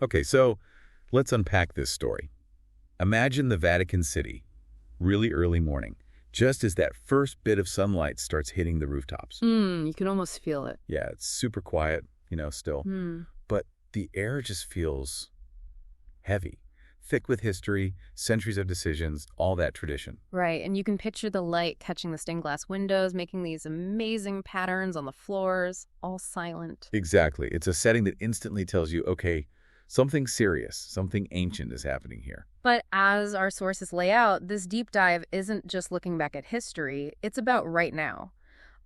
Okay, so let's unpack this story. Imagine the Vatican City, really early morning, just as that first bit of sunlight starts hitting the rooftops. You can almost feel it. Yeah, it's super quiet, still. But the air just feels heavy, thick with history, centuries of decisions, all that tradition. Right, and you can picture the light catching the stained glass windows, making these amazing patterns on the floors, all silent. Exactly. It's a setting that instantly tells you, okay, something serious, something ancient is happening here. But as our sources lay out, this deep dive isn't just looking back at history, it's about right now.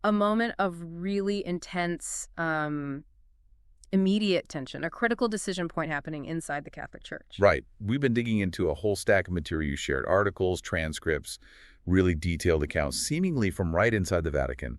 A moment of really intense, immediate tension, a critical decision point happening inside the Catholic Church. Right. We've been digging into a whole stack of material you shared, articles, transcripts, really detailed accounts, seemingly from right inside the Vatican.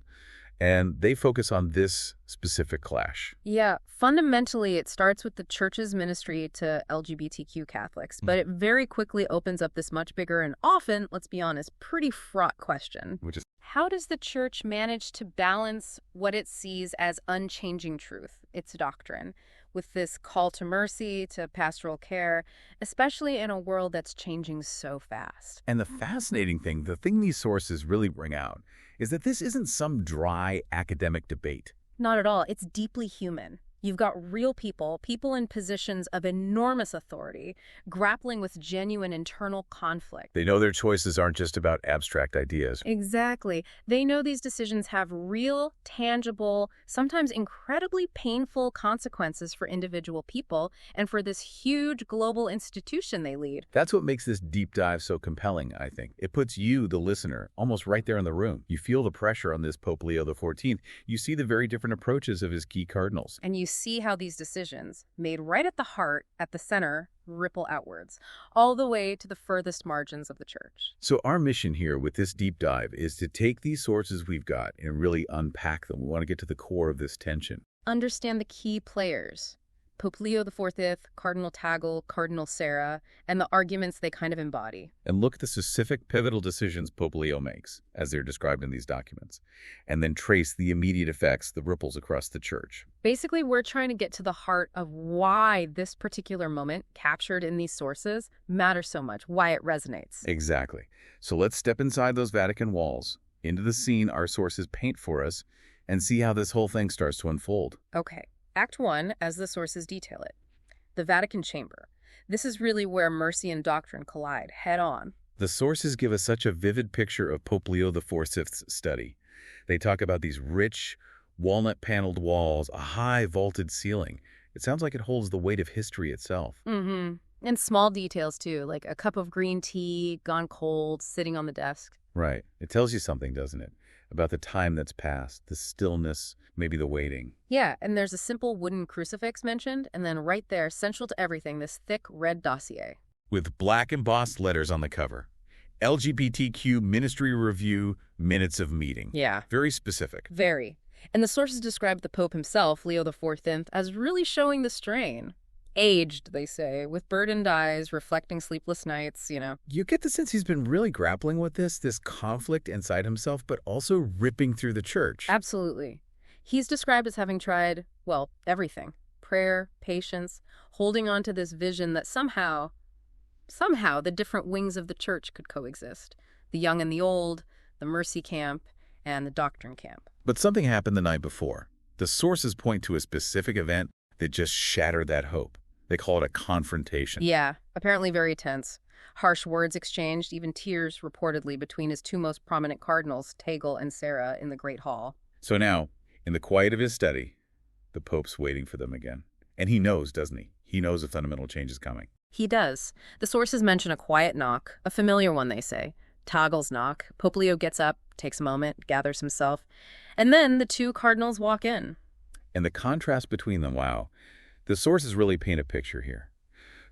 And they focus on this specific clash. Yeah, fundamentally, it starts with the Church's ministry to LGBTQ Catholics, but it very quickly opens up this much bigger and often, let's be honest, pretty fraught question. Which is, How does the Church manage to balance what it sees as unchanging truth, its doctrine, with this call to mercy, to pastoral care, especially in a world that's changing so fast? and the fascinating thing, the thing these sources really bring out, is that this isn't some dry academic debate. Not at all. It's deeply human. You've got real people in positions of enormous authority, grappling with genuine internal conflict. They know their choices aren't just about abstract ideas. Exactly. They know these decisions have real, tangible, sometimes incredibly painful consequences for individual people and for this huge global institution they lead. That's what makes this deep dive so compelling, I think. It puts you, the listener, almost right there in the room. You feel the pressure on this Pope Leo XIV. You see the very different approaches of his key cardinals. And you see how these decisions, made right at the heart, at the center, ripple outwards, all the way to the furthest margins of the Church. So our mission here with this deep dive is to take these sources we've got and really unpack them. We want to get to the core of this tension. Understand the key players, Pope Leo XIV, Cardinal Tagle, Cardinal Sarah, and the arguments they kind of embody. And look at the specific pivotal decisions Pope Leo makes, as they're described in these documents, and then trace the immediate effects, the ripples across the Church. Basically, we're trying to get to the heart of why this particular moment, captured in these sources, matters so much, why it resonates. Exactly. So let's step inside those Vatican walls, into the scene our sources paint for us, and see how this whole thing starts to unfold. Okay. Act 1, as the sources detail it. The Vatican Chamber. This is really where mercy and doctrine collide, head-on. The sources give us such a vivid picture of Pope Leo XIV's study. They talk about these rich, walnut-paneled walls, a high vaulted ceiling. It sounds like it holds the weight of history itself. And small details, too, like a cup of green tea, gone cold, sitting on the desk. Right. It tells you something, doesn't it? About the time that's passed, the stillness, maybe the waiting. Yeah, and there's a simple wooden crucifix mentioned, and then right there, central to everything, this thick red dossier. With black embossed letters on the cover. LGBTQ Ministry Review, Minutes of Meeting. Yeah. Very specific. Very. And the sources describe the Pope himself, Leo XIV, as really showing the strain. Aged, they say, with burdened eyes, reflecting sleepless nights, You get the sense he's been really grappling with this conflict inside himself, but also ripping through the Church. Absolutely. He's described as having tried, well, everything. Prayer, patience, holding on to this vision that somehow the different wings of the Church could coexist. The young and the old, the mercy camp, and the doctrine camp. But something happened the night before. The sources point to a specific event that just shattered that hope. They call it a confrontation. Yeah, apparently very tense. Harsh words exchanged, even tears reportedly between his two most prominent cardinals, Tagle and Sarah, in the Great Hall. So now, in the quiet of his study, the Pope's waiting for them again. And he knows, doesn't he? He knows a fundamental change is coming. He does. The sources mention a quiet knock, a familiar one, they say. Tagle's knock. Pope Leo gets up, takes a moment, gathers himself, and then the two cardinals walk in. And the contrast between them, wow. The sources really paint a picture here.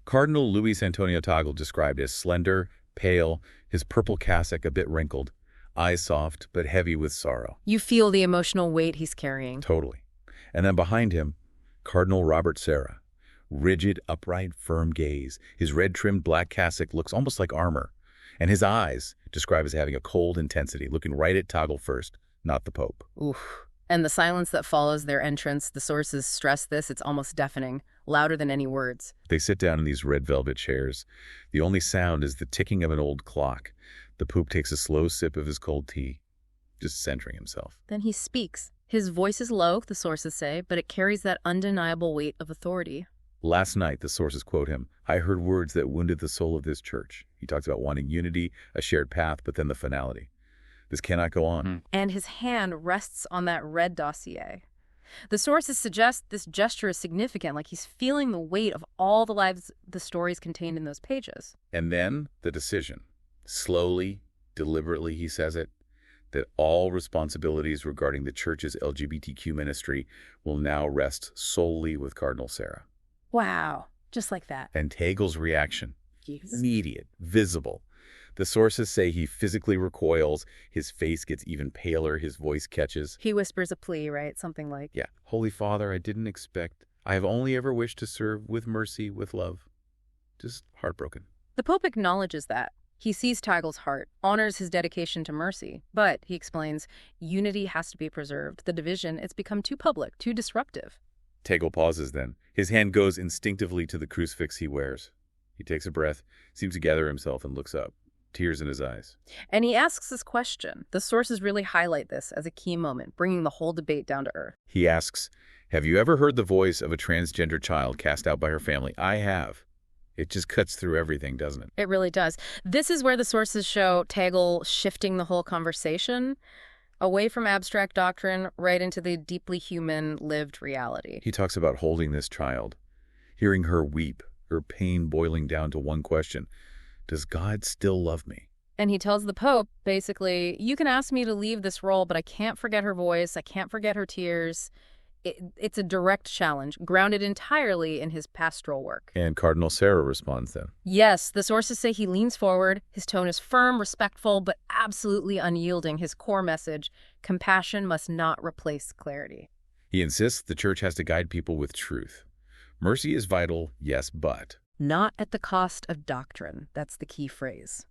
Cardinal Luis Antonio Tagle described as slender, pale, his purple cassock a bit wrinkled, eyes soft but heavy with sorrow. You feel the emotional weight he's carrying. Totally. And then behind him, Cardinal Robert Sarah. Rigid, upright, firm gaze. His red-trimmed black cassock looks almost like armor. And his eyes, described as having a cold intensity, looking right at Tagle first, not the Pope. Oof. And the silence that follows their entrance, the sources stress this, it's almost deafening. louder than any words. They sit down in these red velvet chairs. The only sound is the ticking of an old clock. The Pope takes a slow sip of his cold tea, just centering himself. Then he speaks. His voice is low, the sources say, but it carries that undeniable weight of authority. Last night, the sources quote him, "I heard words that wounded the soul of this church." He talks about wanting unity, a shared path, but then the finality. This cannot go on. And his hand rests on that red dossier. The sources suggest this gesture is significant, like he's feeling the weight of all the lives, the stories contained in those pages. And then the decision. Slowly, deliberately, he says it, that all responsibilities regarding the church's LGBTQ ministry will now rest solely with Cardinal Sarah. Wow, just like that. And Tagle's reaction, Yes. immediate, visible. The sources say he physically recoils, his face gets even paler, his voice catches. He whispers a plea, right? Something like, Yeah, "Holy Father, I didn't expect. I have only ever wished to serve with mercy, with love." Just heartbroken. The Pope acknowledges that. He sees Tagle's heart, honors his dedication to mercy, but, he explains, unity has to be preserved. The division, it's become too public, too disruptive. Tagle pauses then. His hand goes instinctively to the crucifix he wears. He takes a breath, seems to gather himself, and looks up, tears in his eyes. And he asks this question. The sources really highlight this as a key moment, bringing the whole debate down to earth. He asks, "Have you ever heard the voice of a transgender child cast out by her family?" I have. It just cuts through everything, doesn't it? It really does. This is where the sources show Tagle shifting the whole conversation away from abstract doctrine right into the deeply human, lived reality. He talks about holding this child, hearing her weep, her pain boiling down to one question: does God still love me? And he tells the Pope, basically, you can ask me to leave this role, but I can't forget her voice. I can't forget her tears. It's a direct challenge, grounded entirely in his pastoral work. And Cardinal Sarah responds then. Yes, the sources say he leans forward. His tone is firm, respectful, but absolutely unyielding. His core message, compassion must not replace clarity. He insists the church has to guide people with truth. Mercy is vital, yes, but Not at the cost of doctrine. That's the key phrase.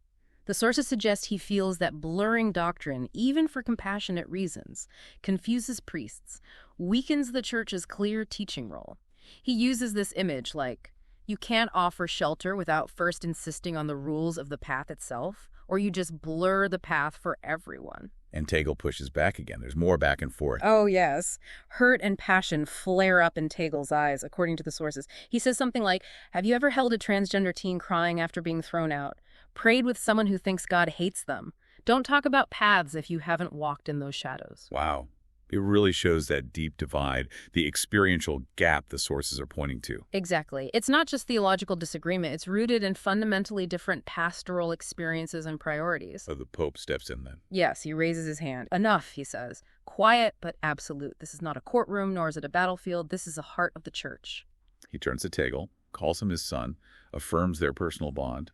The sources suggest he feels that blurring doctrine, even for compassionate reasons, confuses priests, weakens the church's clear teaching role. He uses this image like, you can't offer shelter without first insisting on the rules of the path itself, or you just blur the path for everyone. And Tagle pushes back again. There's more back and forth. Oh, yes. Hurt and passion flare up in Tagle's eyes, according to the sources. He says something like, have you ever held a transgender teen crying after being thrown out? Prayed with someone who thinks God hates them? Don't talk about paths if you haven't walked in those shadows. Wow. It really shows that deep divide, the experiential gap the sources are pointing to. Exactly. It's not just theological disagreement. It's rooted in fundamentally different pastoral experiences and priorities. So the Pope steps in then. Yes, he raises his hand. Enough, he says. Quiet, but absolute. This is not a courtroom, nor is it a battlefield. This is the heart of the church. He turns to Tagle, calls him his son, affirms their personal bond,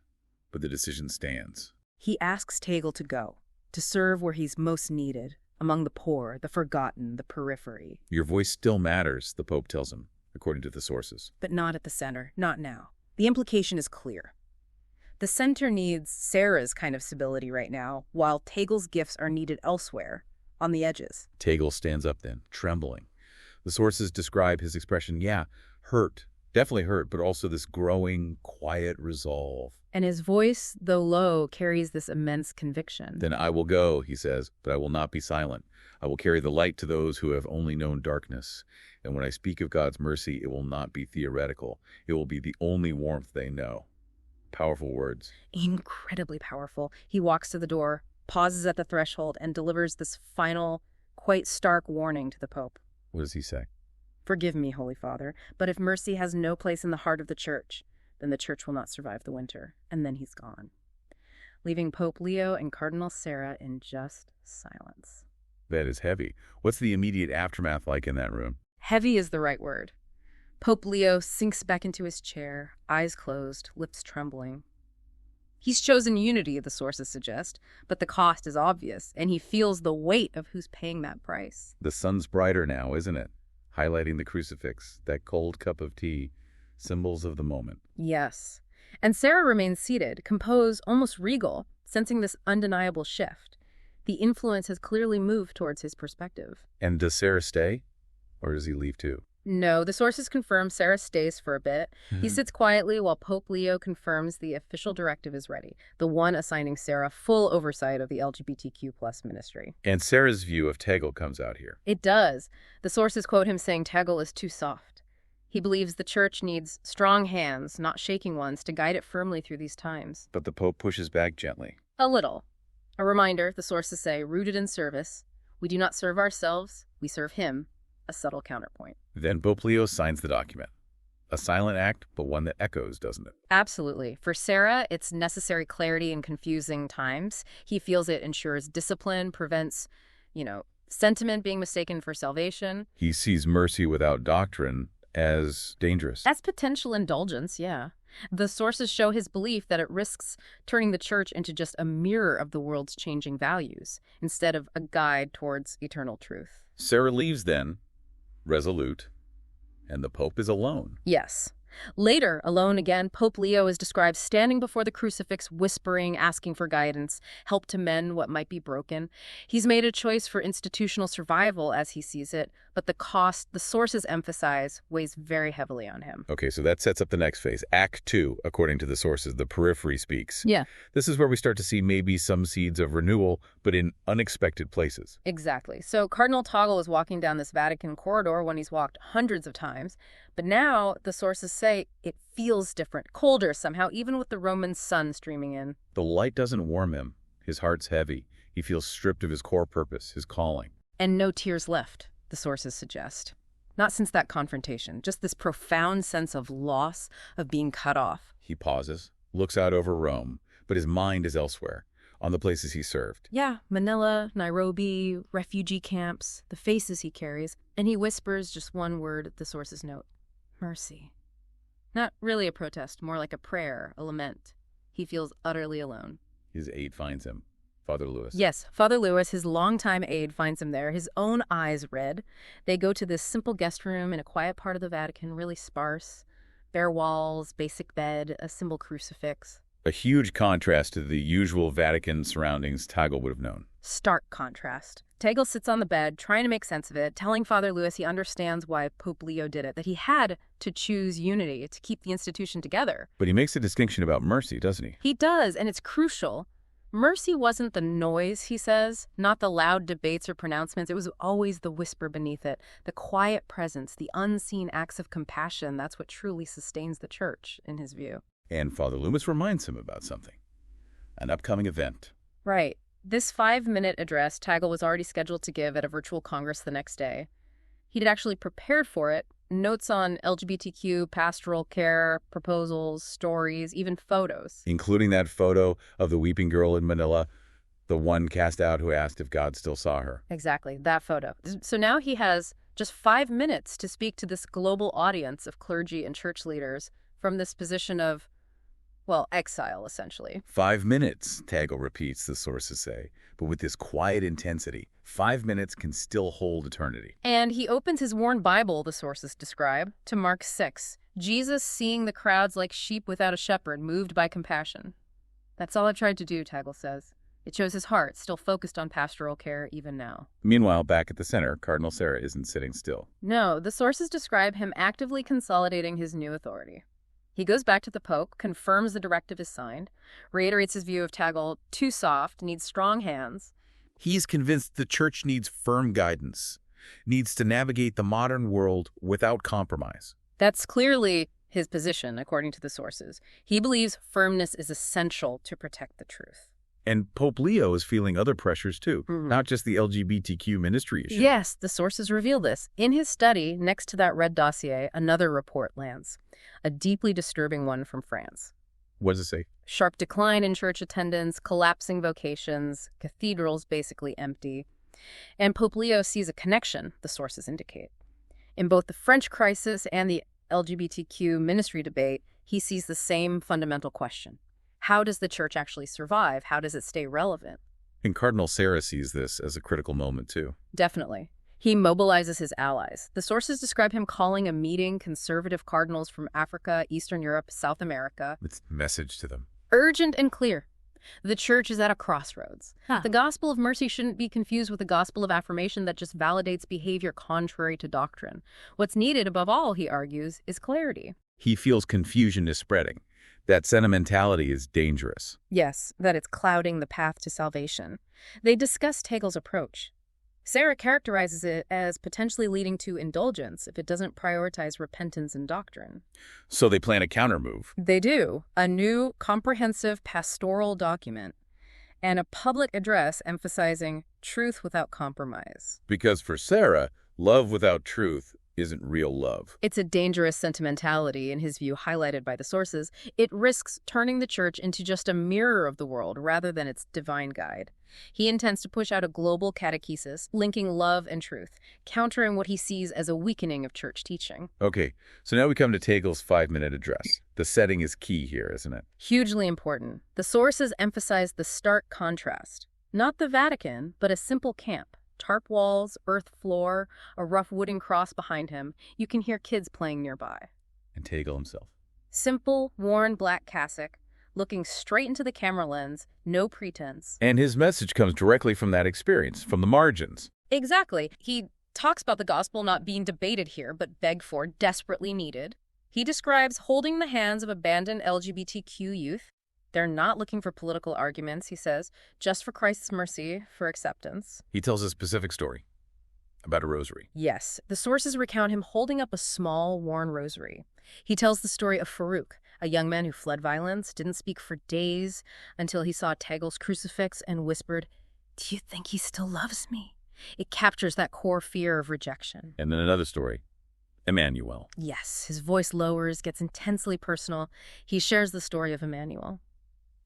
but the decision stands. He asks Tagle to go, to serve where he's most needed, among the poor, the forgotten, the periphery. Your voice still matters, the Pope tells him, according to the sources. But not at the center, not now. The implication is clear. The center needs Sarah's kind of civility right now, while Tagle's gifts are needed elsewhere, on the edges. Tagle stands up then, trembling. The sources describe his expression, hurt, definitely hurt, but also this growing, quiet resolve. And his voice, though low, carries this immense conviction. Then I will go, he says, but I will not be silent. I will carry the light to those who have only known darkness. And when I speak of God's mercy, it will not be theoretical. It will be the only warmth they know. Powerful words. Incredibly powerful. He walks to the door, pauses at the threshold, and delivers this final, quite stark warning to the Pope. What does he say? Forgive me, Holy Father, but if mercy has no place in the heart of the church, then the church will not survive the winter. And then he's gone, leaving Pope Leo and Cardinal Sarah in just silence. That is heavy. What's the immediate aftermath like in that room? Heavy is the right word. Pope Leo sinks back into his chair, eyes closed, lips trembling. He's chosen unity, the sources suggest, but the cost is obvious, and he feels the weight of who's paying that price. The sun's brighter now, isn't it? Highlighting the crucifix, that cold cup of tea, symbols of the moment. Yes. And Sarah remains seated, composed, almost regal, sensing this undeniable shift. The influence has clearly moved towards his perspective. And does Sarah stay? Or does he leave too? No, the sources confirm Sarah stays for a bit. He sits quietly while Pope Leo confirms the official directive is ready, the one assigning Sarah full oversight of the LGBTQ plus ministry. And Sarah's view of Tagle comes out here. It does. The sources quote him saying Tagle is too soft. He believes the church needs strong hands, not shaking ones, to guide it firmly through these times. But the Pope pushes back gently. A little. A reminder, the sources say, rooted in service. We do not serve ourselves, we serve him. A subtle counterpoint. Then Pope Leo signs the document. A silent act, but one that echoes, doesn't it? Absolutely. For Sarah, it's necessary clarity in confusing times. He feels it ensures discipline, prevents, sentiment being mistaken for salvation. He sees mercy without doctrine as dangerous. That's potential indulgence, yeah. The sources show his belief that it risks turning the church into just a mirror of the world's changing values, instead of a guide towards eternal truth. Sarah leaves then, resolute, and the Pope is alone. Yes. Later, alone again, Pope Leo is described standing before the crucifix, whispering, asking for guidance, help to mend what might be broken. He's made a choice for institutional survival as he sees it, but the cost, the sources emphasize, weighs very heavily on him. Okay, so that sets up the next phase. Act 2, according to the sources, the periphery speaks. Yeah. This is where we start to see maybe some seeds of renewal, but in unexpected places. Exactly. So Cardinal Tagle is walking down this Vatican corridor when he's walked hundreds of times, but now the sources say it feels different, colder somehow, even with the Roman sun streaming in. The light doesn't warm him. His heart's heavy. He feels stripped of his core purpose, his calling. And no tears left, the sources suggest. Not since that confrontation, just this profound sense of loss, of being cut off. He pauses, looks out over Rome, but his mind is elsewhere, on the places he served. Yeah, Manila, Nairobi, refugee camps, the faces he carries, and he whispers just one word, the sources note. Mercy. Not really a protest, more like a prayer, a lament. He feels utterly alone. His aide finds him, Father Lewis. Yes, Father Lewis, his longtime aide, finds him there, his own eyes red. They go to this simple guest room in a quiet part of the Vatican, really sparse. Bare walls, basic bed, a simple crucifix. A huge contrast to the usual Vatican surroundings Tagle would have known. Stark contrast. Tagle sits on the bed, trying to make sense of it, telling Father Lewis he understands why Pope Leo did it, that he had to choose unity to keep the institution together. But he makes a distinction about mercy, doesn't he? He does, and it's crucial. Mercy wasn't the noise, he says, not the loud debates or pronouncements. It was always the whisper beneath it, the quiet presence, the unseen acts of compassion. That's what truly sustains the church, in his view. And Father Loomis reminds him about something. An upcoming event. Right. This 5-minute address Tagle was already scheduled to give at a virtual congress the next day. He'd actually prepared for it, notes on LGBTQ, pastoral care, proposals, stories, even photos. Including that photo of the weeping girl in Manila, the one cast out who asked if God still saw her. Exactly, that photo. So now he has just 5 minutes to speak to this global audience of clergy and church leaders from this position of, well, exile, essentially. 5 minutes, Tagle repeats, the sources say. But with this quiet intensity, 5 minutes can still hold eternity. And he opens his worn Bible, the sources describe, to Mark 6. Jesus seeing the crowds like sheep without a shepherd, moved by compassion. That's all I've tried to do, Tagle says. It shows his heart, still focused on pastoral care even now. Meanwhile, back at the center, Cardinal Sarah isn't sitting still. No, the sources describe him actively consolidating his new authority. He goes back to the Pope, confirms the directive is signed, reiterates his view of Tagle, too soft, needs strong hands. He's convinced the church needs firm guidance, needs to navigate the modern world without compromise. That's clearly his position, according to the sources. He believes firmness is essential to protect the truth. And Pope Leo is feeling other pressures too, not just the LGBTQ ministry issue. Yes, the sources reveal this. In his study, next to that red dossier, another report lands. A deeply disturbing one from France. What does it say? Sharp decline in church attendance, collapsing vocations, cathedrals basically empty. And Pope Leo sees a connection, the sources indicate. In both the French crisis and the LGBTQ ministry debate, he sees the same fundamental question. How does the church actually survive? How does it stay relevant? And Cardinal Sarah sees this as a critical moment too. Definitely. He mobilizes his allies. The sources describe him calling a meeting conservative cardinals from Africa, Eastern Europe, South America. It's a message to them. Urgent and clear. The church is at a crossroads. The gospel of mercy shouldn't be confused with the gospel of affirmation that just validates behavior contrary to doctrine. What's needed, above all, he argues, is clarity. He feels confusion is spreading. That sentimentality is dangerous. Yes, that it's clouding the path to salvation. They discuss Tagle's approach. Sarah characterizes it as potentially leading to indulgence if it doesn't prioritize repentance and doctrine. So they plan a countermove. They do. A new, comprehensive pastoral document and a public address emphasizing truth without compromise. Because for Sarah, love without truth isn't real love. It's a dangerous sentimentality, in his view, highlighted by the sources. It risks turning the church into just a mirror of the world rather than its divine guide. He intends to push out a global catechesis, linking love and truth, countering what he sees as a weakening of church teaching. Okay, so now we come to Tagle's 5-minute address. The setting is key here, isn't it? Hugely important. The sources emphasize the stark contrast. Not the Vatican, but a simple camp. Tarp walls, earth floor, a rough wooden cross behind him. You can hear kids playing nearby. And Tagle himself. Simple, worn black cassock, looking straight into the camera lens, no pretense. And his message comes directly from that experience, from the margins. Exactly. He talks about the gospel not being debated here, but begged for, desperately needed. He describes holding the hands of abandoned LGBTQ youth. They're not looking for political arguments, he says, just for Christ's mercy, for acceptance. He tells a specific story about a rosary. Yes, the sources recount him holding up a small, worn rosary. He tells the story of Farouk, a young man who fled violence, didn't speak for days until he saw Tagle's crucifix and whispered, "Do you think he still loves me?" It captures that core fear of rejection. And then another story, Emmanuel. Yes, his voice lowers, gets intensely personal. He shares the story of Emmanuel.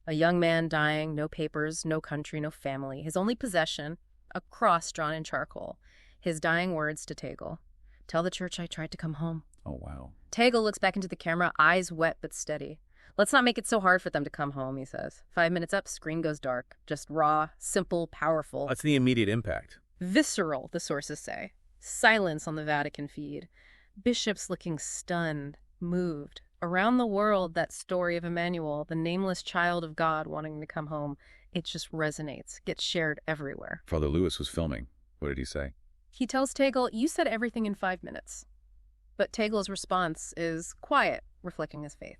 A young man dying, no papers, no country, no family. His only possession, a cross drawn in charcoal. His dying words to Tagle, "Tell the church I tried to come home." Oh, wow. Tagle looks back into the camera, eyes wet but steady. "Let's not make it so hard for them to come home," he says. 5 minutes up, screen goes dark. Just raw, simple, powerful. That's the immediate impact. Visceral, the sources say. Silence on the Vatican feed. Bishops looking stunned, moved. Around the world, that story of Emmanuel, the nameless child of God wanting to come home, it just resonates, gets shared everywhere. Father Lewis was filming. What did he say? He tells Tagle, "You said everything in 5 minutes." But Tagle's response is quiet, reflecting his faith.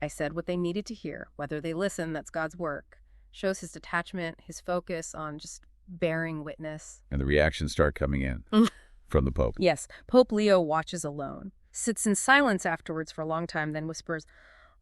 "I said what they needed to hear. Whether they listen, that's God's work." Shows his detachment, his focus on just bearing witness. And the reactions start coming in from the Pope. Yes, Pope Leo watches alone. Sits in silence afterwards for a long time, then whispers,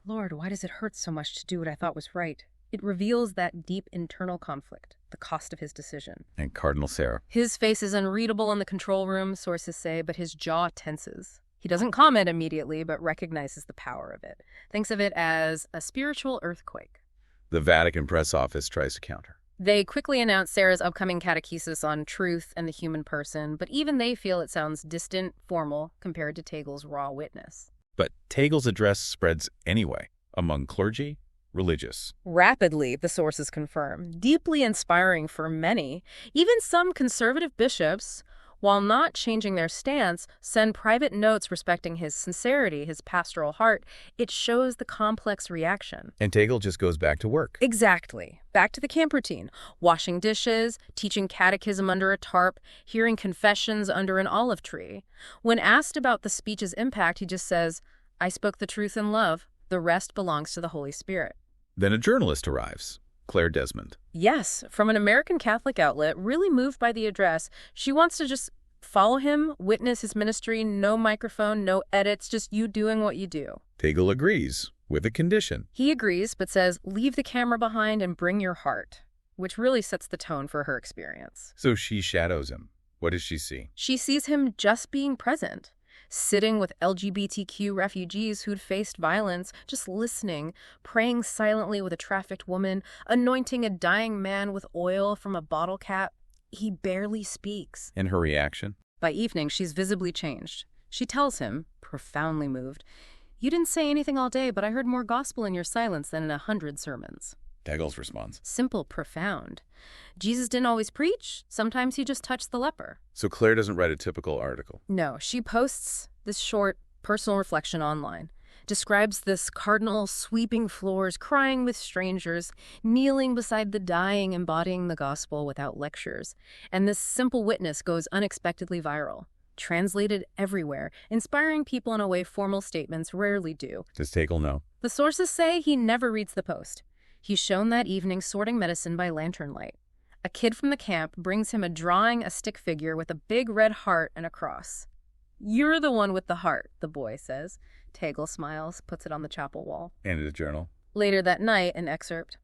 "Lord, why does it hurt so much to do what I thought was right?" It reveals that deep internal conflict, the cost of his decision. And Cardinal Sarah. His face is unreadable in the control room, sources say, but his jaw tenses. He doesn't comment immediately, but recognizes the power of it. Thinks of it as a spiritual earthquake. The Vatican press office tries to counter. They quickly announce Sarah's upcoming catechesis on truth and the human person, but even they feel it sounds distant, formal, compared to Tagle's raw witness. But Tagle's address spreads anyway, among clergy, religious. Rapidly, the sources confirm. Deeply inspiring for many. Even some conservative bishops, while not changing their stance, send private notes respecting his sincerity, his pastoral heart. It shows the complex reaction. And Tagle just goes back to work. Exactly. Back to the camp routine. Washing dishes, teaching catechism under a tarp, hearing confessions under an olive tree. When asked about the speech's impact, he just says, "I spoke the truth in love. The rest belongs to the Holy Spirit." Then a journalist arrives, Claire Desmond. Yes, from an American Catholic outlet, really moved by the address. She wants to just follow him, witness his ministry, no microphone, no edits, just you doing what you do. Tagle agrees, with a condition. He agrees, but says, "Leave the camera behind and bring your heart," which really sets the tone for her experience. So she shadows him. What does she see? She sees him just being present, sitting with LGBTQ refugees who'd faced violence, just listening, praying silently with a trafficked woman, anointing a dying man with oil from a bottle cap. He barely speaks. And her reaction? By evening, she's visibly changed. She tells him, profoundly moved, "You didn't say anything all day, but I heard more gospel in your silence than in 100 sermons." Tagle's response. Simple, profound. Jesus didn't always preach. Sometimes he just touched the leper. So Claire doesn't write a typical article. No, she posts this short, personal reflection online. describes this cardinal sweeping floors, crying with strangers, kneeling beside the dying, embodying the gospel without lectures. And this simple witness goes unexpectedly viral, translated everywhere, inspiring people in a way formal statements rarely do. Does Tagle know? The sources say he never reads the post. He's shown that evening sorting medicine by lantern light. A kid from the camp brings him a stick figure with a big red heart and a cross. "You're the one with the heart," the boy says. Tagle smiles, puts it on the chapel wall. And his journal. Later that night, an excerpt.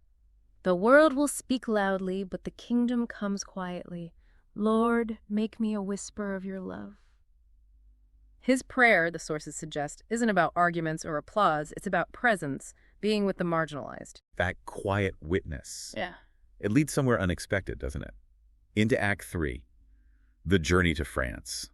"The world will speak loudly, but the kingdom comes quietly. Lord, make me a whisper of your love." His prayer, the sources suggest, isn't about arguments or applause. It's about presence, being with the marginalized. That quiet witness. Yeah. It leads somewhere unexpected, doesn't it? Into Act 3, the journey to France.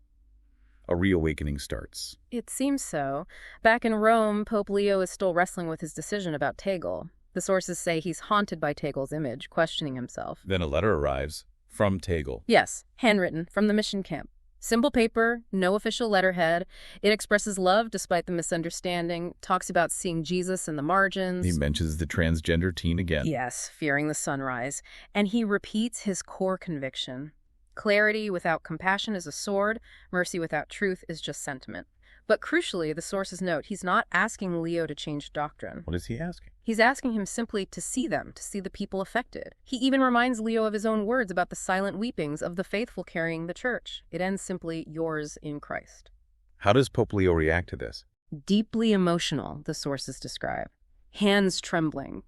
A reawakening starts. It seems so. Back in Rome, Pope Leo is still wrestling with his decision about Tagle. The sources say he's haunted by Tagle's image, questioning himself. Then a letter arrives from Tagle. Yes, handwritten, from the mission camp. Simple paper, no official letterhead. It expresses love despite the misunderstanding, talks about seeing Jesus in the margins. He mentions the transgender teen again. Yes, fearing the sunrise. And he repeats his core conviction. Clarity without compassion is a sword. Mercy without truth is just sentiment. But crucially, the sources note he's not asking Leo to change doctrine. What is he asking? He's asking him simply to see them, to see the people affected. He even reminds Leo of his own words about the silent weepings of the faithful carrying the church. It ends simply, "yours in Christ." How does Pope Leo react to this? Deeply emotional, the sources describe. Hands trembling,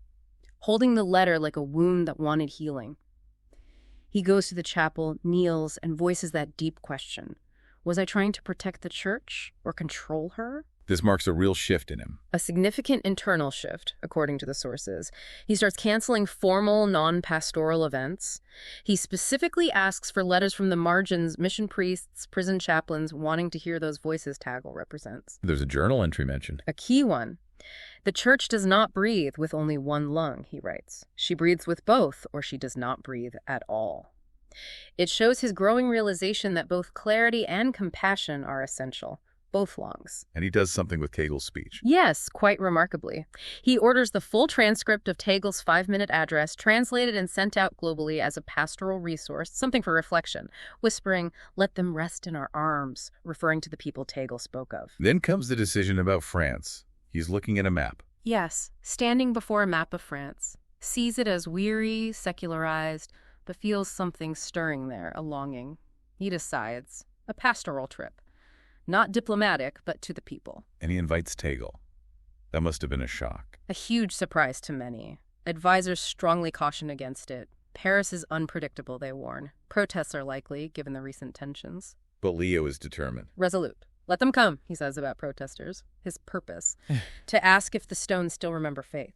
holding the letter like a wound that wanted healing. He goes to the chapel, kneels, and voices that deep question. Was I trying to protect the church or control her? This marks a real shift in him. A significant internal shift, according to the sources. He starts canceling formal, non-pastoral events. He specifically asks for letters from the margins, mission priests, prison chaplains, wanting to hear those voices Tagle represents. There's a journal entry mentioned. A key one. "The church does not breathe with only one lung," he writes. "She breathes with both, or she does not breathe at all." It shows his growing realization that both clarity and compassion are essential. Both lungs. And he does something with Tagle's speech. Yes, quite remarkably. He orders the full transcript of Tagle's 5-minute address, translated and sent out globally as a pastoral resource, something for reflection, whispering, "Let them rest in our arms," referring to the people Tagle spoke of. Then comes the decision about France. He's looking at a map. Yes, standing before a map of France. Sees it as weary, secularized, but feels something stirring there, a longing. He decides. A pastoral trip. Not diplomatic, but to the people. And he invites Tagle. That must have been a shock. A huge surprise to many. Advisors strongly caution against it. Paris is unpredictable, they warn. Protests are likely, given the recent tensions. But Leo is determined. Resolute. "Let them come," he says about protesters. His purpose. To ask if the stones still remember faith.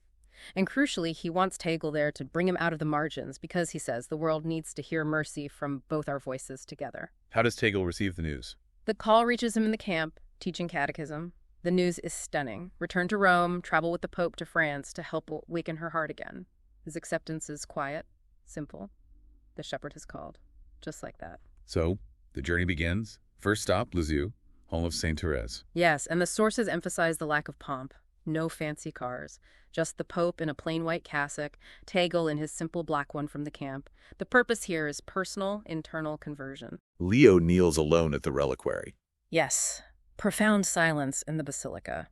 And crucially, he wants Tagle there to bring him out of the margins because, he says, the world needs to hear mercy from both our voices together. How does Tagle receive the news? The call reaches him in the camp, teaching catechism. The news is stunning. Return to Rome, travel with the Pope to France to help waken her heart again. His acceptance is quiet, simple. The shepherd has called. Just like that. So, the journey begins. First stop, Lisieux, home of Saint Therese. Yes, and the sources emphasize the lack of pomp. No fancy cars. Just the Pope in a plain white cassock, Tagle in his simple black one from the camp. The purpose here is personal, internal conversion. Leo kneels alone at the reliquary. Yes, profound silence in the basilica.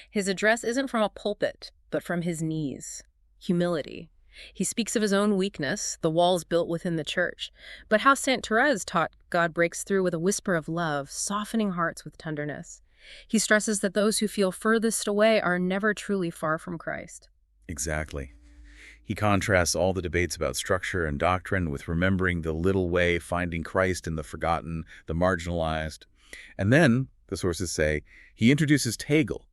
His address isn't from a pulpit, but from his knees. Humility. He speaks of his own weakness, the walls built within the church, but how Saint Therese taught God breaks through with a whisper of love, softening hearts with tenderness. He stresses that those who feel furthest away are never truly far from Christ. Exactly. He contrasts all the debates about structure and doctrine with remembering the little way, finding Christ in the forgotten, the marginalized. And then, the sources say, he introduces Tagle,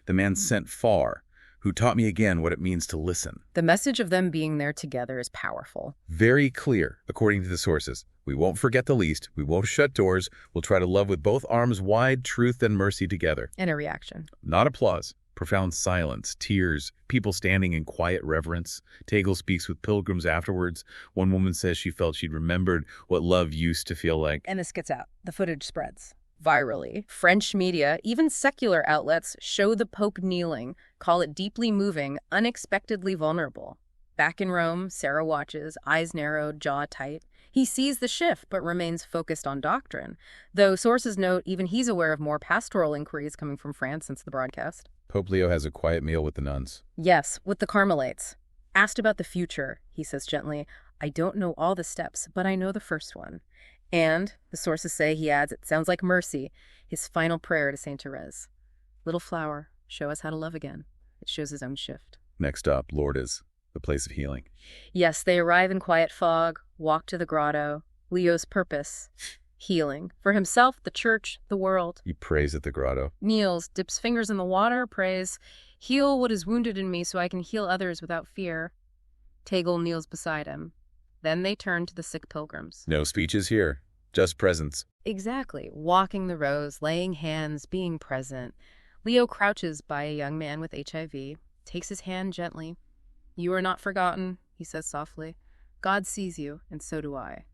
the man sent far, who taught me again what it means to listen. The message of them being there together is powerful. Very clear, according to the sources. We won't forget the least. We won't shut doors. We'll try to love with both arms wide, truth and mercy together. And a reaction. Not applause. Profound silence, tears, people standing in quiet reverence. Tagle speaks with pilgrims afterwards. One woman says she felt she'd remembered what love used to feel like. And this gets out. The footage spreads. virally. French media, even secular outlets, show the Pope kneeling, call it deeply moving, unexpectedly vulnerable. Back in Rome, Sarah watches, eyes narrowed, jaw tight. He sees the shift, but remains focused on doctrine. Though sources note even he's aware of more pastoral inquiries coming from France since the broadcast. Pope Leo has a quiet meal with the nuns. Yes, with the Carmelites. Asked about the future, he says gently, I don't know all the steps, but I know the first one. And, the sources say, he adds, it sounds like mercy, his final prayer to Saint Therese. Little flower, show us how to love again. It shows his own shift. Next up, Lourdes, the place of healing. Yes, they arrive in quiet fog, walk to the grotto. Leo's purpose, healing. For himself, the church, the world. He prays at the grotto. Kneels, dips fingers in the water, prays, heal what is wounded in me so I can heal others without fear. Tagle kneels beside him. Then they turn to the sick pilgrims. No speeches here, just presence. Exactly. Walking the rows, laying hands, being present. Leo crouches by a young man with HIV, takes his hand gently. You are not forgotten, he says softly. God sees you, and so do I.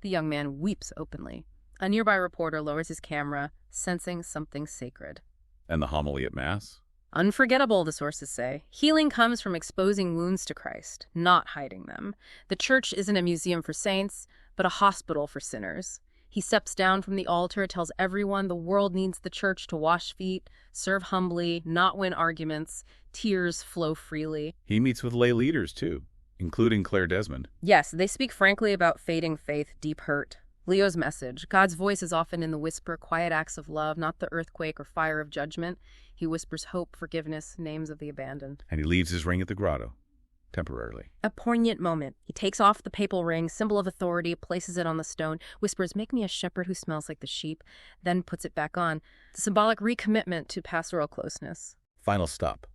The young man weeps openly. A nearby reporter lowers his camera, sensing something sacred. And the homily at Mass? Unforgettable, the sources say. Healing comes from exposing wounds to Christ, not hiding them. The church isn't a museum for saints, but a hospital for sinners. He steps down from the altar, tells everyone the world needs the church to wash feet, serve humbly, not win arguments. Tears flow freely. He meets with lay leaders, too, including Claire Desmond. Yes, they speak frankly about fading faith, deep hurt. Leo's message, God's voice is often in the whisper, quiet acts of love, not the earthquake or fire of judgment. He whispers hope, forgiveness, names of the abandoned. And he leaves his ring at the grotto, temporarily. A poignant moment. He takes off the papal ring, symbol of authority, places it on the stone, whispers, make me a shepherd who smells like the sheep, then puts it back on. The symbolic recommitment to pastoral closeness. Final stop.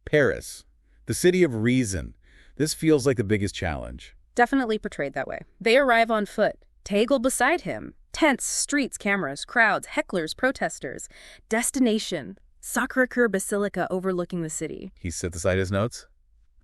Paris, the city of reason. This feels like the biggest challenge. Definitely portrayed that way. They arrive on foot. Tagle beside him. Tents, streets, cameras, crowds, hecklers, protesters. Destination. Sacré-Cœur Basilica overlooking the city. He sets aside his notes,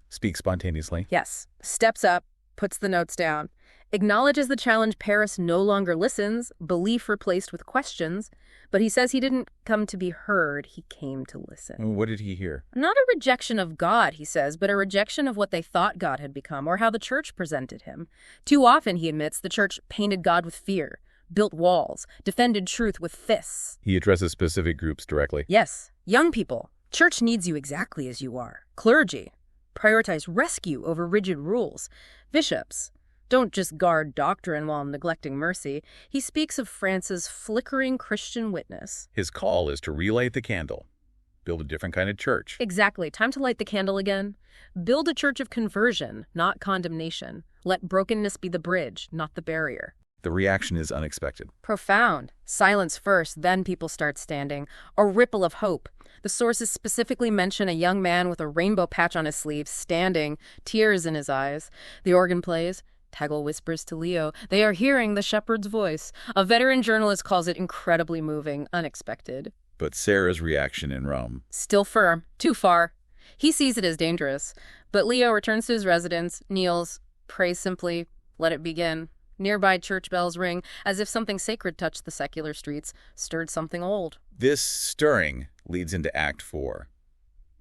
speaks spontaneously. Yes. Steps up, puts the notes down. Acknowledges the challenge. Paris no longer listens, belief replaced with questions. But he says he didn't come to be heard, he came to listen. What did he hear? Not a rejection of God, he says, but a rejection of what they thought God had become or how the church presented him. Too often, he admits, the church painted God with fear, built walls, defended truth with fists. He addresses specific groups directly. Yes, young people. Church needs you exactly as you are. Clergy. Prioritize rescue over rigid rules. Bishops. Don't just guard doctrine while neglecting mercy. He speaks of France's flickering Christian witness. His call is to relight the candle, build a different kind of church. Exactly. Time to light the candle again. Build a church of conversion, not condemnation. Let brokenness be the bridge, not the barrier. The reaction is unexpected. Profound. Silence first, then people start standing. A ripple of hope. The sources specifically mention a young man with a rainbow patch on his sleeve, standing, tears in his eyes. The organ plays. Tagle whispers to Leo, they are hearing the shepherd's voice. A veteran journalist calls it incredibly moving, unexpected. But Sarah's reaction in Rome. Still firm. Too far. He sees it as dangerous. But Leo returns to his residence, kneels, prays simply, let it begin. Nearby church bells ring, as if something sacred touched the secular streets, stirred something old. This stirring leads into Act 4,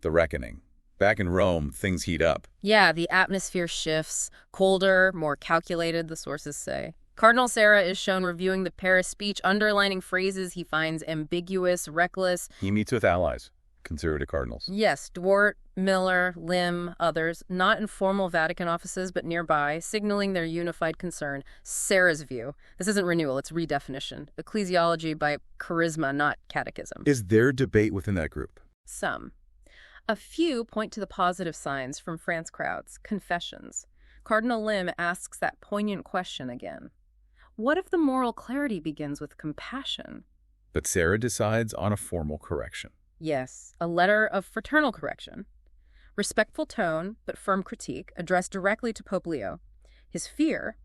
the reckoning. Back in Rome, things heat up. Yeah, the atmosphere shifts. Colder, more calculated, the sources say. Cardinal Sarah is shown reviewing the Paris speech, underlining phrases he finds ambiguous, reckless. He meets with allies, conservative cardinals. Yes, Dwart, Miller, Lim, others, not in formal Vatican offices, but nearby, signaling their unified concern. Sarah's view. This isn't renewal, it's redefinition. Ecclesiology by charisma, not catechism. Is there debate within that group? Some. A few point to the positive signs from France crowds, confessions. Cardinal Lim asks that poignant question again. What if the moral clarity begins with compassion? But Sarah decides on a formal correction. Yes, a letter of fraternal correction. Respectful tone, but firm critique, addressed directly to Pope Leo. His fear,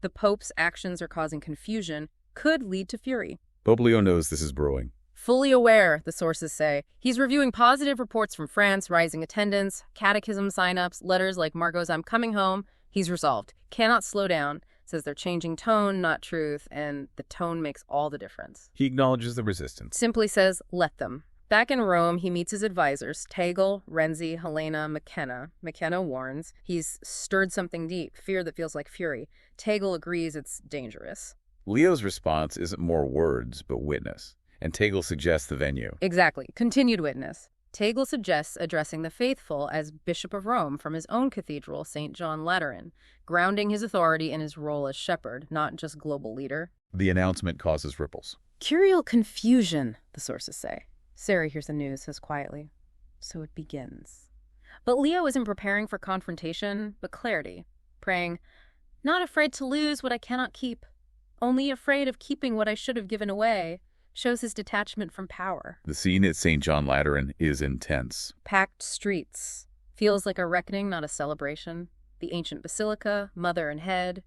the Pope's actions are causing confusion, could lead to fury. Pope Leo knows this is brewing. Fully aware, the sources say. He's reviewing positive reports from France, rising attendance, catechism sign-ups, letters like Margot's I'm coming home. He's resolved. Cannot slow down. Says they're changing tone, not truth, and the tone makes all the difference. He acknowledges the resistance. Simply says, let them. Back in Rome, he meets his advisors, Tagle, Renzi, Helena, McKenna. McKenna warns he's stirred something deep, fear that feels like fury. Tagle agrees it's dangerous. Leo's response isn't more words, but witness, and Tagle suggests the venue. Exactly. Continued witness. Tagle suggests addressing the faithful as Bishop of Rome from his own cathedral, St. John Lateran, grounding his authority in his role as shepherd, not just global leader. The announcement causes ripples. Curial confusion, the sources say. Sarah hears the news, says quietly. So it begins. But Leo isn't preparing for confrontation, but clarity, praying, not afraid to lose what I cannot keep, only afraid of keeping what I should have given away, shows his detachment from power. The scene at St. John Lateran is intense. Packed streets. Feels like a reckoning, not a celebration. The ancient basilica, mother and head.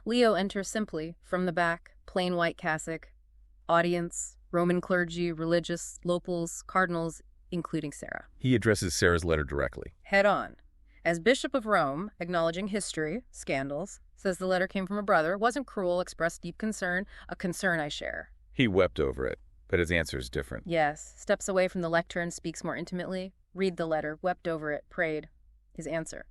Leo enters simply, from the back, plain white cassock. Audience, Roman clergy, religious, locals, cardinals, including Sarah. He addresses Sarah's letter directly. Head on. As Bishop of Rome, acknowledging history, scandals, says the letter came from a brother, wasn't cruel, expressed deep concern, a concern I share. He wept over it, but his answer is different. Yes, steps away from the lectern, speaks more intimately. Read the letter, wept over it, prayed. His answer.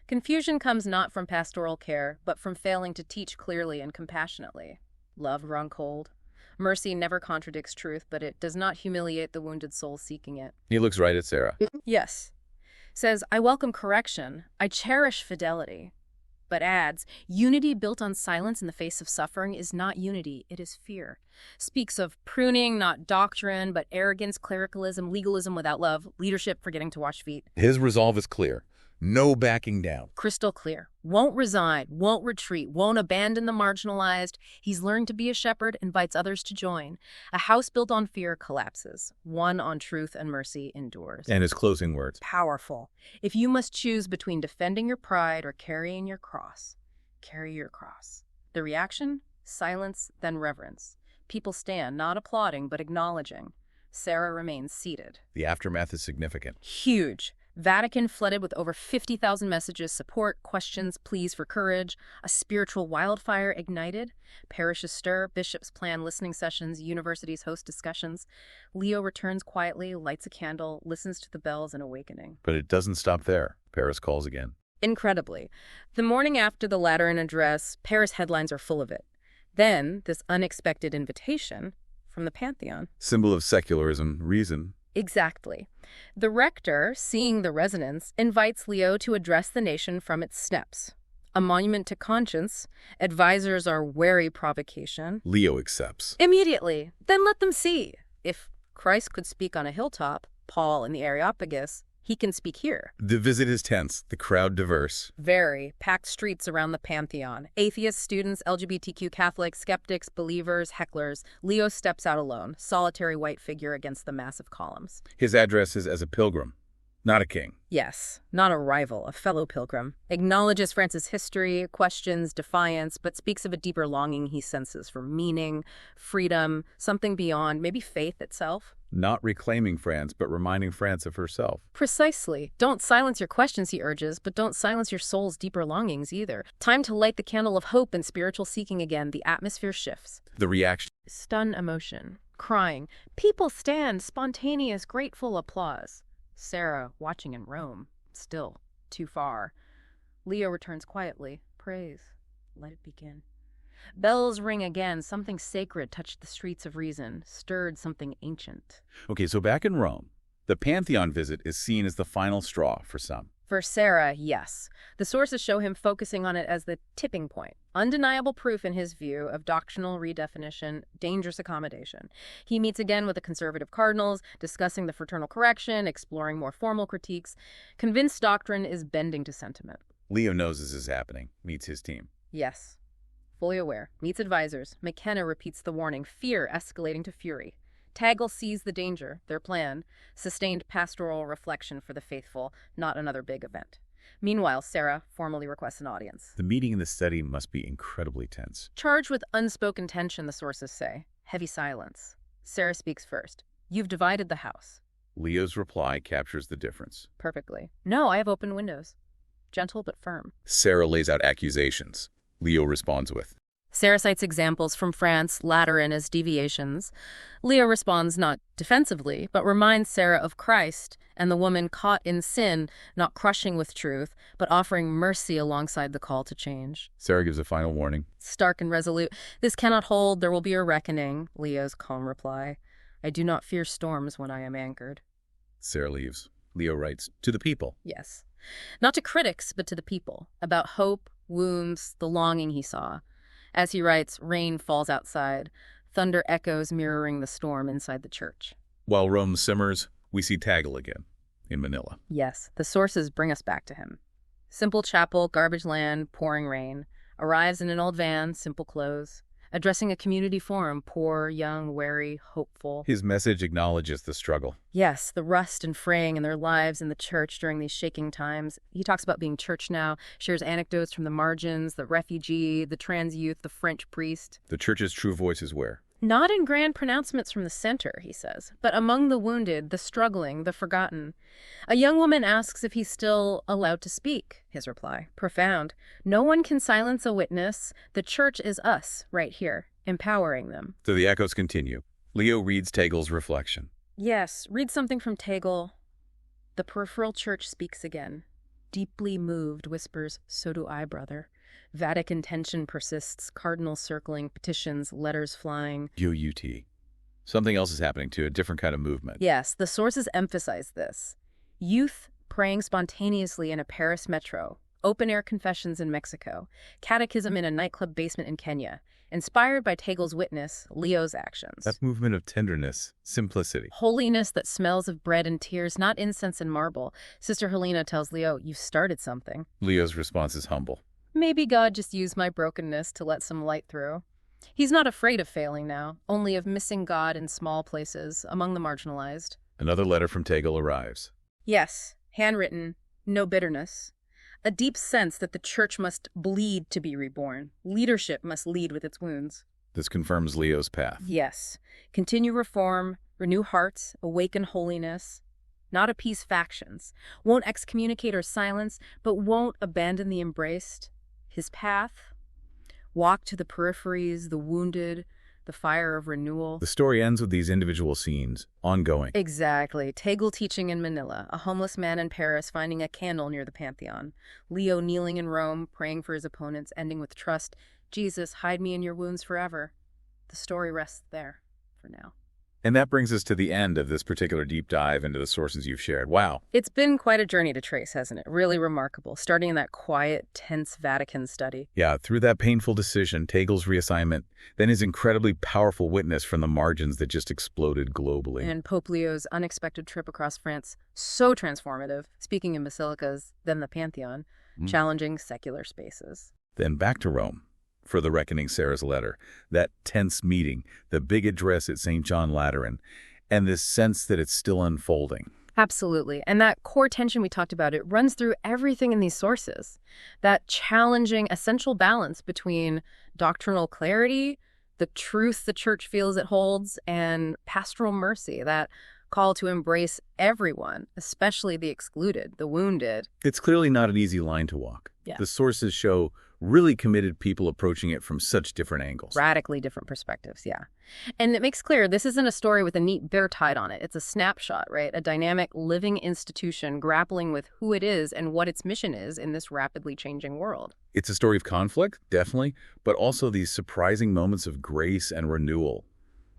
Confusion comes not from pastoral care, but from failing to teach clearly and compassionately. Love run cold. Mercy never contradicts truth, but it does not humiliate the wounded soul seeking it. He looks right at Sarah. Yes. Says, I welcome correction. I cherish fidelity. But adds, unity built on silence in the face of suffering is not unity, it is fear. Speaks of pruning, not doctrine, but arrogance, clericalism, legalism without love, leadership forgetting to wash feet. His resolve is clear. No backing down. Crystal clear. Won't resign, won't retreat, won't abandon the marginalized. He's learned to be a shepherd, invites others to join. A house built on fear collapses. One on truth and mercy endures. And his closing words. Powerful. If you must choose between defending your pride or carrying your cross, carry your cross. The reaction? Silence, then reverence. People stand, not applauding, but acknowledging. Sarah remains seated. The aftermath is significant. Huge. Vatican flooded with over 50,000 messages, support, questions, pleas for courage. A spiritual wildfire ignited. Parishes stir, bishops plan listening sessions, universities host discussions. Leo returns quietly, lights a candle, listens to the bells, and awakening. But it doesn't stop there. Paris calls again. Incredibly. The morning after the Lateran address, Paris headlines are full of it. Then, this unexpected invitation from the Pantheon. Symbol of secularism, reason. Exactly. The rector, seeing the resonance, invites Leo to address the nation from its steps. A monument to conscience. Advisors are wary provocation. Leo accepts. Immediately. Then let them see. If Christ could speak on a hilltop, Paul in the Areopagus, he can speak here. The visit is tense, the crowd diverse. Very. Packed streets around the Pantheon. Atheists, students, LGBTQ Catholics, skeptics, believers, hecklers. Leo steps out alone, solitary white figure against the massive columns. His address is as a pilgrim, not a king. Yes, not a rival, a fellow pilgrim. Acknowledges France's history, questions, defiance, but speaks of a deeper longing he senses for meaning, freedom, something beyond, maybe faith itself. Not reclaiming France, but reminding France of herself. Precisely. Don't silence your questions, he urges, but don't silence your soul's deeper longings either. Time to light the candle of hope and spiritual seeking again. The atmosphere shifts. The reaction. Stun emotion. Crying. People stand. Spontaneous, grateful applause. Sarah, watching in Rome. Still. Too far. Leo returns quietly. Praise. Let it begin. Bells ring again. Something sacred touched the streets of reason, stirred something ancient. Okay, so back in Rome, the Pantheon visit is seen as the final straw for some. For Sarah, yes. The sources show him focusing on it as the tipping point. Undeniable proof in his view of doctrinal redefinition, dangerous accommodation. He meets again with the conservative cardinals, discussing the fraternal correction, exploring more formal critiques. Convinced doctrine is bending to sentiment. Leo knows this is happening, meets his team. Yes. Fully aware, meets advisors. McKenna repeats the warning, fear escalating to fury. Tagle sees the danger, their plan, sustained pastoral reflection for the faithful, not another big event. Meanwhile, Sarah formally requests an audience. The meeting in the study must be incredibly tense. Charged with unspoken tension, the sources say. Heavy silence. Sarah speaks first. You've divided the house. Leo's reply captures the difference. Perfectly. No, I have open windows. Gentle but firm. Sarah lays out accusations. Leo responds with. Sarah cites examples from France, Lateran as deviations. Leo responds not defensively, but reminds Sarah of Christ and the woman caught in sin, not crushing with truth, but offering mercy alongside the call to change. Sarah gives a final warning. Stark and resolute. This cannot hold, there will be a reckoning, Leo's calm reply. I do not fear storms when I am anchored. Sarah leaves. Leo writes, to the people. Yes. Not to critics, but to the people, about hope, wounds, the longing he saw. As he writes, rain falls outside, thunder echoes mirroring the storm inside the church. While Rome simmers, we see Tagle again, in Manila. Yes, the sources bring us back to him. Simple chapel, garbage land, pouring rain. Arrives in an old van, simple clothes. Addressing a community forum, poor, young, wary, hopeful. His message acknowledges the struggle. Yes, the rust and fraying in their lives in the church during these shaking times. He talks about being church now, shares anecdotes from the margins, the refugee, the trans youth, the French priest. The church's true voice is where? Not in grand pronouncements from the center, he says, but among the wounded, the struggling, the forgotten. A young woman asks if he's still allowed to speak. His reply, profound. No one can silence a witness. The church is us, right here, empowering them. So the echoes continue. Leo reads Tagle's reflection. Yes, read something from Tagle. The peripheral church speaks again. Deeply moved, whispers, so do I, brother. Vatican tension persists, cardinals circling, petitions, letters flying. UUT. Something else is happening too, a different kind of movement. Yes, the sources emphasize this. Youth praying spontaneously in a Paris metro, open-air confessions in Mexico, catechism in a nightclub basement in Kenya, inspired by Tagle's witness, Leo's actions. That movement of tenderness, simplicity. Holiness that smells of bread and tears, not incense and marble. Sister Helena tells Leo, you've started something. Leo's response is humble. Maybe God just used my brokenness to let some light through. He's not afraid of failing now, only of missing God in small places, among the marginalized. Another letter from Tagle arrives. Yes, handwritten, no bitterness. A deep sense that the church must bleed to be reborn. Leadership must lead with its wounds. This confirms Leo's path. Yes. Continue reform, renew hearts, awaken holiness. Not appease factions. Won't excommunicate or silence, but won't abandon the embraced. His path, walk to the peripheries, the wounded, the fire of renewal. The story ends with these individual scenes, ongoing. Exactly. Tagle teaching in Manila, a homeless man in Paris finding a candle near the Pantheon. Leo kneeling in Rome, praying for his opponents, ending with trust. Jesus, hide me in your wounds forever. The story rests there for now. And that brings us to the end of this particular deep dive into the sources you've shared. Wow. It's been quite a journey to trace, hasn't it? Really remarkable, starting in that quiet, tense Vatican study. Yeah, through that painful decision, Tagle's reassignment, then his incredibly powerful witness from the margins that just exploded globally. And Pope Leo's unexpected trip across France, so transformative, speaking in basilicas, then the Pantheon, challenging secular spaces. Then back to Rome. For the reckoning Sarah's letter, that tense meeting, the big address at St. John Lateran, and this sense that it's still unfolding. Absolutely. And that core tension we talked about, it runs through everything in these sources. That challenging, essential balance between doctrinal clarity, the truth the church feels it holds, and pastoral mercy, that call to embrace everyone, especially the excluded, the wounded. It's clearly not an easy line to walk. Yeah. The sources show really committed people approaching it from such different angles. Radically different perspectives, yeah. And it makes clear this isn't a story with a neat bear tied on it. It's a snapshot, right? A dynamic, living institution grappling with who it is and what its mission is in this rapidly changing world. It's a story of conflict, definitely, but also these surprising moments of grace and renewal,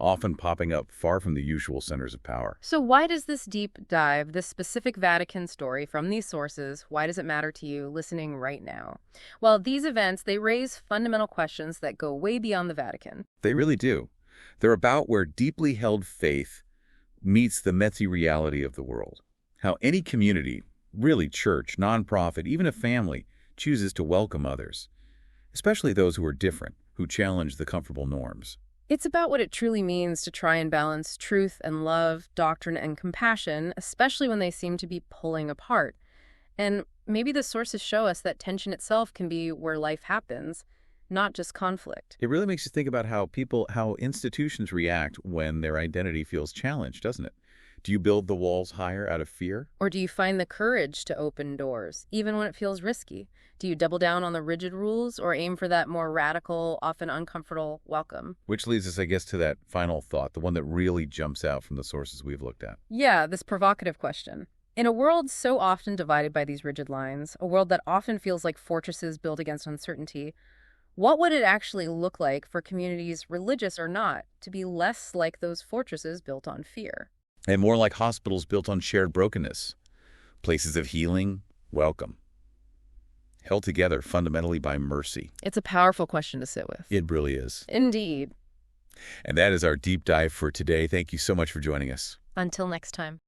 often popping up far from the usual centers of power. So why does this deep dive, this specific Vatican story from these sources, why does it matter to you listening right now? Well, these events, they raise fundamental questions that go way beyond the Vatican. They really do. They're about where deeply held faith meets the messy reality of the world. How any community, really church, nonprofit, even a family, chooses to welcome others, especially those who are different, who challenge the comfortable norms. It's about what it truly means to try and balance truth and love, doctrine and compassion, especially when they seem to be pulling apart. And maybe the sources show us that tension itself can be where life happens, not just conflict. It really makes you think about how institutions react when their identity feels challenged, doesn't it? Do you build the walls higher out of fear? Or do you find the courage to open doors, even when it feels risky? Do you double down on the rigid rules or aim for that more radical, often uncomfortable welcome? Which leads us, I guess, to that final thought, the one that really jumps out from the sources we've looked at. Yeah, this provocative question. In a world so often divided by these rigid lines, a world that often feels like fortresses built against uncertainty, what would it actually look like for communities, religious or not, to be less like those fortresses built on fear? And more like hospitals built on shared brokenness, places of healing, welcome, held together fundamentally by mercy. It's a powerful question to sit with. It really is. Indeed. And that is our deep dive for today. Thank you so much for joining us. Until next time.